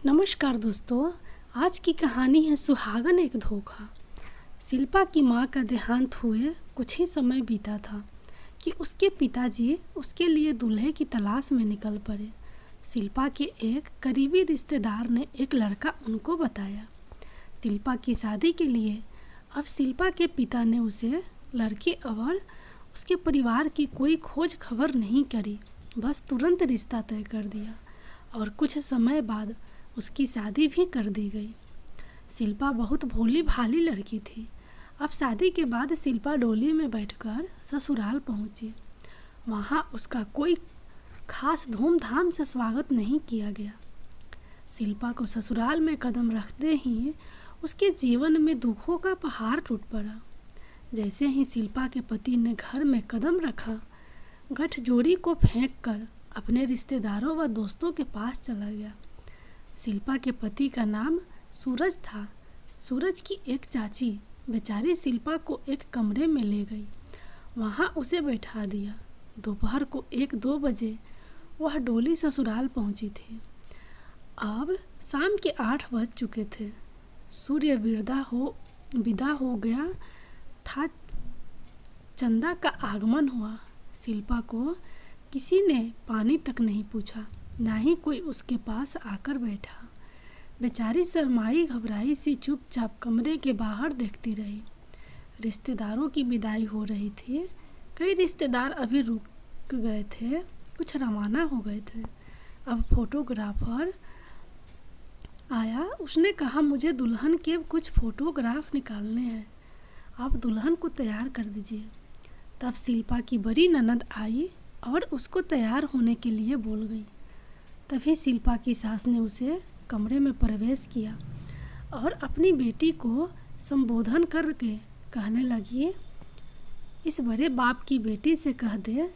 नमस्कार दोस्तों। आज की कहानी है सुहागन एक धोखा। शिल्पा की माँ का देहांत हुए कुछ ही समय बीता था कि उसके पिताजी उसके लिए दूल्हे की तलाश में निकल पड़े। शिल्पा के एक करीबी रिश्तेदार ने एक लड़का उनको बताया शिल्पा की शादी के लिए। अब शिल्पा के पिता ने उसे लड़के और उसके परिवार की कोई खोज खबर नहीं करी, बस तुरंत रिश्ता तय कर दिया और कुछ समय बाद उसकी शादी भी कर दी गई। शिल्पा बहुत भोली भाली लड़की थी। अब शादी के बाद शिल्पा डोली में बैठकर ससुराल पहुंची। वहां उसका कोई खास धूमधाम से स्वागत नहीं किया गया। शिल्पा को ससुराल में कदम रखते ही उसके जीवन में दुखों का पहाड़ टूट पड़ा। जैसे ही शिल्पा के पति ने घर में कदम रखा, गठजोड़ी को फेंक कर अपने रिश्तेदारों व दोस्तों के पास चला गया। शिल्पा के पति का नाम सूरज था। सूरज की एक चाची बेचारी शिल्पा को एक कमरे में ले गई, वहां उसे बैठा दिया। दोपहर को 1-2 बजे वह डोली ससुराल पहुंची थी। अब शाम के 8 बज चुके थे। सूर्य विदा हो गया था। चंदा का आगमन हुआ। शिल्पा को किसी ने पानी तक नहीं पूछा, ना ही कोई उसके पास आकर बैठा। बेचारी शर्माई घबराई सी चुपचाप कमरे के बाहर देखती रही। रिश्तेदारों की विदाई हो रही थी। कई रिश्तेदार अभी रुक गए थे, कुछ रवाना हो गए थे। अब फोटोग्राफर आया। उसने कहा, मुझे दुल्हन के कुछ फोटोग्राफ निकालने हैं, आप दुल्हन को तैयार कर दीजिए। तब शिल्पा की बड़ी ननद आई और उसको तैयार होने के लिए बोल गई। तभी शिल्पा की सास ने उसे कमरे में प्रवेश किया और अपनी बेटी को संबोधन करके कहने लगी, इस बड़े बाप की बेटी से कह दे,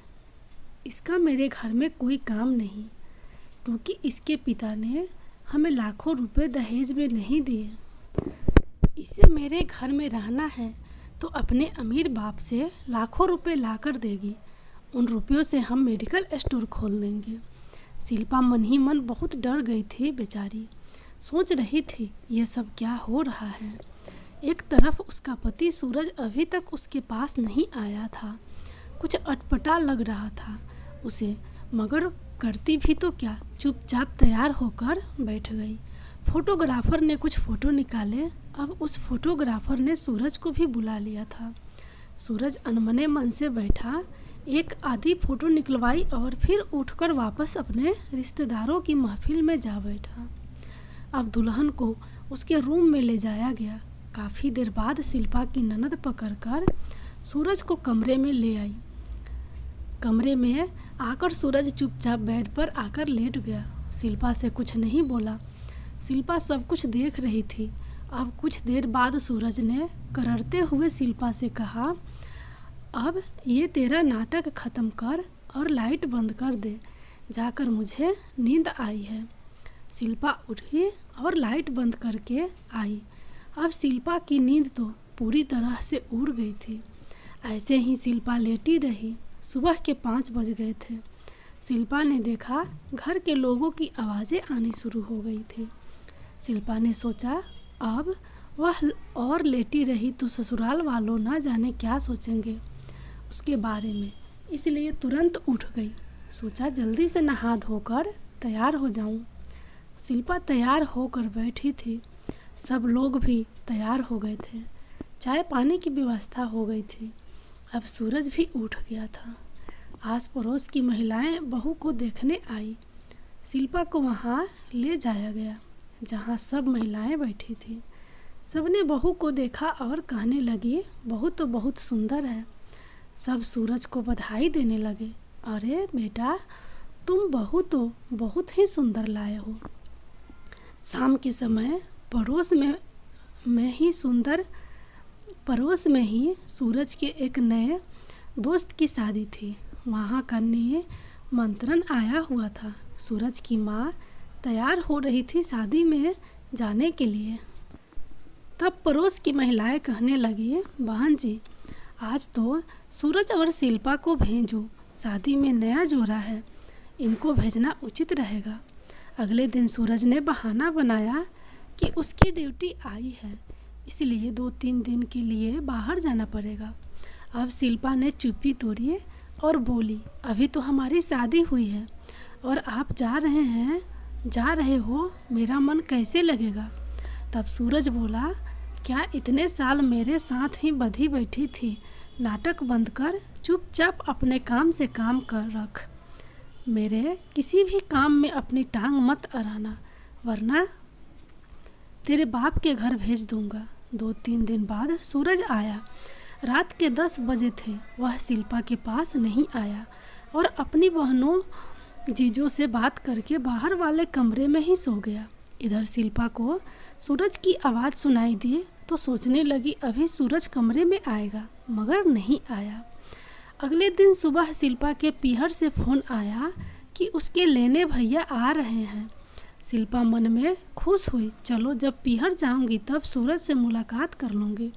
इसका मेरे घर में कोई काम नहीं, क्योंकि इसके पिता ने हमें लाखों रुपए दहेज में नहीं दिए। इसे मेरे घर में रहना है तो अपने अमीर बाप से लाखों रुपए लाकर देगी। उन रुपयों से हम मेडिकल स्टोर खोल देंगे। शिल्पा मन ही मन बहुत डर गई थी। बेचारी सोच रही थी, ये सब क्या हो रहा है। एक तरफ उसका पति सूरज अभी तक उसके पास नहीं आया था। कुछ अटपटा लग रहा था उसे, मगर करती भी तो क्या, चुपचाप तैयार होकर बैठ गई। फोटोग्राफर ने कुछ फ़ोटो निकाले। अब उस फोटोग्राफर ने सूरज को भी बुला लिया था। सूरज अनमने मन से बैठा, एक आधी फ़ोटो निकलवाई और फिर उठकर वापस अपने रिश्तेदारों की महफिल में जा बैठा। अब दुल्हन को उसके रूम में ले जाया गया। काफ़ी देर बाद शिल्पा की ननद पकड़कर सूरज को कमरे में ले आई। कमरे में आकर सूरज चुपचाप बेड पर आकर लेट गया। शिल्पा से कुछ नहीं बोला। शिल्पा सब कुछ देख रही थी। अब कुछ देर बाद सूरज ने करड़ते हुए शिल्पा से कहा, अब ये तेरा नाटक ख़त्म कर और लाइट बंद कर दे, जाकर मुझे नींद आई है। शिल्पा उठी और लाइट बंद करके आई। अब शिल्पा की नींद तो पूरी तरह से उड़ गई थी। ऐसे ही शिल्पा लेटी रही। सुबह के 5 बज गए थे। शिल्पा ने देखा घर के लोगों की आवाज़ें आनी शुरू हो गई थी। शिल्पा ने सोचा, अब वह और लेटी रही तो ससुराल वालों ना जाने क्या सोचेंगे उसके बारे में, इसलिए तुरंत उठ गई। सोचा जल्दी से नहा धोकर तैयार हो जाऊं। शिल्पा तैयार होकर बैठी थी। सब लोग भी तैयार हो गए थे। चाय पानी की व्यवस्था हो गई थी। अब सूरज भी उठ गया था। आस पड़ोस की महिलाएं बहू को देखने आई। शिल्पा को वहां ले जाया गया जहां सब महिलाएं बैठी थी। सबने बहू को देखा और कहने लगी, बहू तो बहुत सुंदर है। सब सूरज को बधाई देने लगे, अरे बेटा, तुम बहू तो बहुत ही सुंदर लाए हो। शाम के समय पड़ोस में ही सूरज के एक नए दोस्त की शादी थी। वहाँ का निमंत्रण आया हुआ था। सूरज की माँ तैयार हो रही थी शादी में जाने के लिए। तब पड़ोस की महिलाएं कहने लगी, बहन जी, आज तो सूरज और शिल्पा को भेजो, शादी में नया जोड़ा है, इनको भेजना उचित रहेगा। अगले दिन सूरज ने बहाना बनाया कि उसकी ड्यूटी आई है, इसलिए 2-3 दिन के लिए बाहर जाना पड़ेगा। अब शिल्पा ने चुप्पी तोड़ी और बोली, अभी तो हमारी शादी हुई है और आप जा रहे हो, मेरा मन कैसे लगेगा। तब सूरज बोला, क्या इतने साल मेरे साथ ही बंधी बैठी थी, नाटक बंद कर चुपचाप अपने काम से काम कर रख। मेरे किसी भी काम में अपनी टांग मत अड़ाना, वरना तेरे बाप के घर भेज दूंगा। 2-3 दिन बाद सूरज आया। रात के 10 बजे थे। वह शिल्पा के पास नहीं आया और अपनी बहनों जीजों से बात करके बाहर वाले कमरे में ही सो गया। इधर शिल्पा को सूरज की आवाज़ सुनाई दी तो सोचने लगी अभी सूरज कमरे में आएगा, मगर नहीं आया। अगले दिन सुबह शिल्पा के पीहर से फ़ोन आया कि उसके लेने भैया आ रहे हैं। शिल्पा मन में खुश हुई, चलो जब पीहर जाऊंगी तब सूरज से मुलाकात कर लूँगी।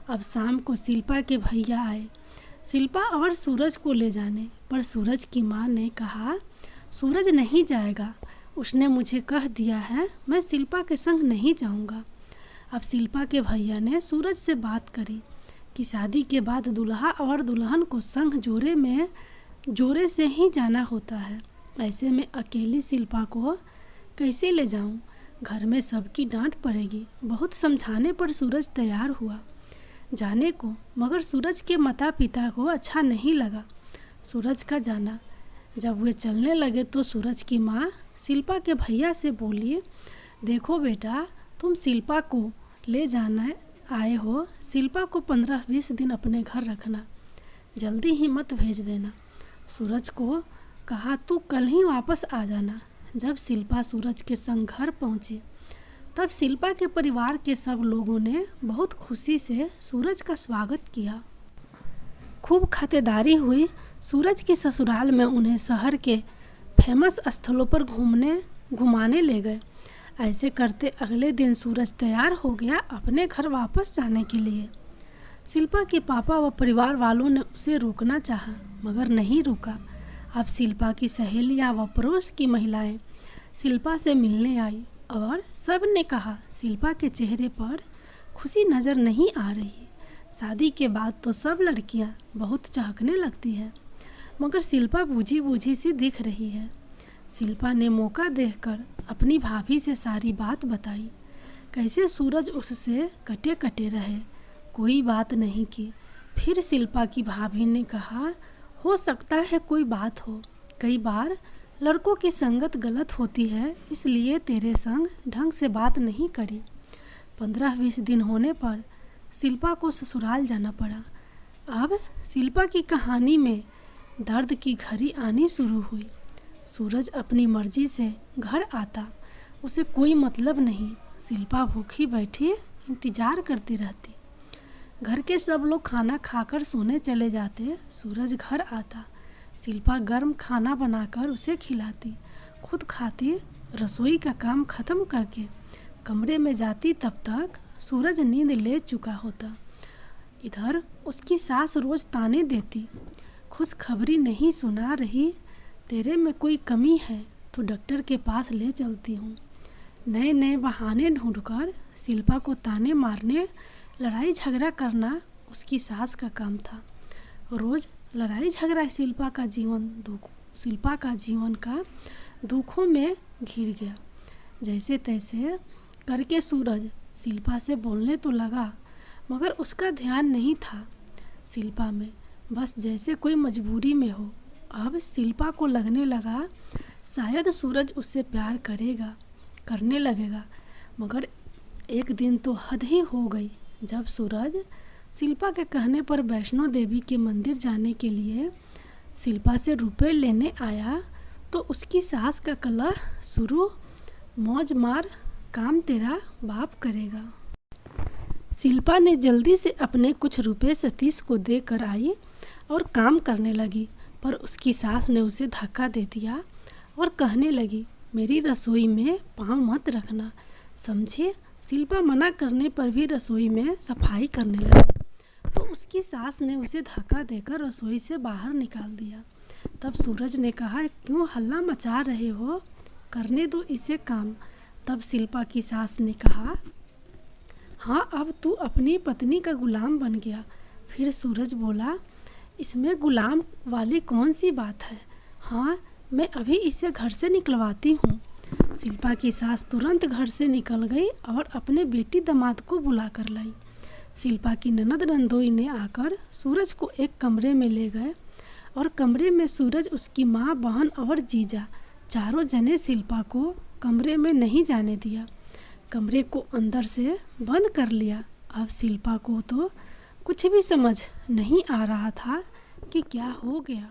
अब शाम को शिल्पा के भैया आए शिल्पा और सूरज को ले जाने, पर सूरज की माँ ने कहा सूरज नहीं जाएगा, उसने मुझे कह दिया है मैं शिल्पा के संग नहीं जाऊंगा। अब शिल्पा के भैया ने सूरज से बात करी कि शादी के बाद दूल्हा और दुल्हन को संग जोरे से ही जाना होता है, ऐसे में अकेली शिल्पा को कैसे ले जाऊं, घर में सबकी डांट पड़ेगी। बहुत समझाने पर सूरज तैयार हुआ जाने को, मगर सूरज के माता पिता को अच्छा नहीं लगा सूरज का जाना। जब वे चलने लगे तो सूरज की माँ शिल्पा के भैया से बोली, देखो बेटा, तुम शिल्पा को ले जाना आए हो, शिल्पा को 15-20 दिन अपने घर रखना, जल्दी ही मत भेज देना। सूरज को कहा तू कल ही वापस आ जाना। जब शिल्पा सूरज के संग घर पहुँची तब शिल्पा के परिवार के सब लोगों ने बहुत खुशी से सूरज का स्वागत किया। खूब खातिरदारी हुई। सूरज के ससुराल में उन्हें शहर के फेमस स्थलों पर घुमाने ले गए। ऐसे करते अगले दिन सूरज तैयार हो गया अपने घर वापस जाने के लिए। शिल्पा के पापा व परिवार वालों ने उसे रोकना चाहा, मगर नहीं रुका। अब शिल्पा की सहेलियां व पड़ोस की महिलाएं शिल्पा से मिलने आई और सब ने कहा शिल्पा के चेहरे पर खुशी नज़र नहीं आ रही। शादी के बाद तो सब लड़कियां बहुत चहकने लगती हैं, मगर शिल्पा बूझी बूझी सी दिख रही है। शिल्पा ने मौका देखकर अपनी भाभी से सारी बात बताई, कैसे सूरज उससे कटे कटे रहे, कोई बात नहीं की। फिर शिल्पा की भाभी ने कहा, हो सकता है कोई बात हो, कई बार लड़कों की संगत गलत होती है, इसलिए तेरे संग ढंग से बात नहीं करी। 15-20 दिन होने पर शिल्पा को ससुराल जाना पड़ा। अब शिल्पा की कहानी में दर्द की घड़ी आनी शुरू हुई। सूरज अपनी मर्जी से घर आता, उसे कोई मतलब नहीं। शिल्पा भूखी बैठी इंतजार करती रहती। घर के सब लोग खाना खाकर सोने चले जाते, सूरज घर आता। शिल्पा गर्म खाना बनाकर उसे खिलाती, खुद खाती। रसोई का काम ख़त्म करके कमरे में जाती, तब तक सूरज नींद ले चुका होता। इधर उसकी सास रोज़ ताने देती, खुशखबरी नहीं सुना रही, तेरे में कोई कमी है तो डॉक्टर के पास ले चलती हूँ। नए नए बहाने ढूंढकर शिल्पा को ताने मारने, लड़ाई झगड़ा करना उसकी सास का काम था। रोज़ लड़ाई झगड़ा शिल्पा का जीवन का दुखों में घिर गया। जैसे तैसे करके सूरज शिल्पा से बोलने तो लगा, मगर उसका ध्यान नहीं था शिल्पा में, बस जैसे कोई मजबूरी में हो। अब शिल्पा को लगने लगा शायद सूरज उससे प्यार करने लगेगा, मगर एक दिन तो हद ही हो गई जब सूरज शिल्पा के कहने पर वैष्णो देवी के मंदिर जाने के लिए शिल्पा से रुपए लेने आया, तो उसकी सास का कलह शुरू, मौज मार, काम तेरा बाप करेगा। शिल्पा ने जल्दी से अपने कुछ रुपए सतीश को दे कर आई और काम करने लगी, पर उसकी सास ने उसे धक्का दे दिया और कहने लगी, मेरी रसोई में पाँव मत रखना, समझे। शिल्पा मना करने पर भी रसोई में सफाई करने लगी, तो उसकी सास ने उसे धक्का देकर रसोई से बाहर निकाल दिया। तब सूरज ने कहा, क्यों हल्ला मचा रहे हो, करने दो इसे काम। तब शिल्पा की सास ने कहा, हाँ अब तू अपनी पत्नी का गुलाम बन गया। फिर सूरज बोला, इसमें गुलाम वाली कौन सी बात है, हाँ मैं अभी इसे घर से निकलवाती हूँ। शिल्पा की सास तुरंत घर से निकल गई और अपने बेटी दामाद को बुला कर लाई। शिल्पा की ननद नंदोई ने आकर सूरज को एक कमरे में ले गए और कमरे में सूरज, उसकी माँ, बहन और जीजा चारों जने शिल्पा को कमरे में नहीं जाने दिया। कमरे को अंदर से बंद कर लिया। अब शिल्पा को तो कुछ भी समझ नहीं आ रहा था कि क्या हो गया।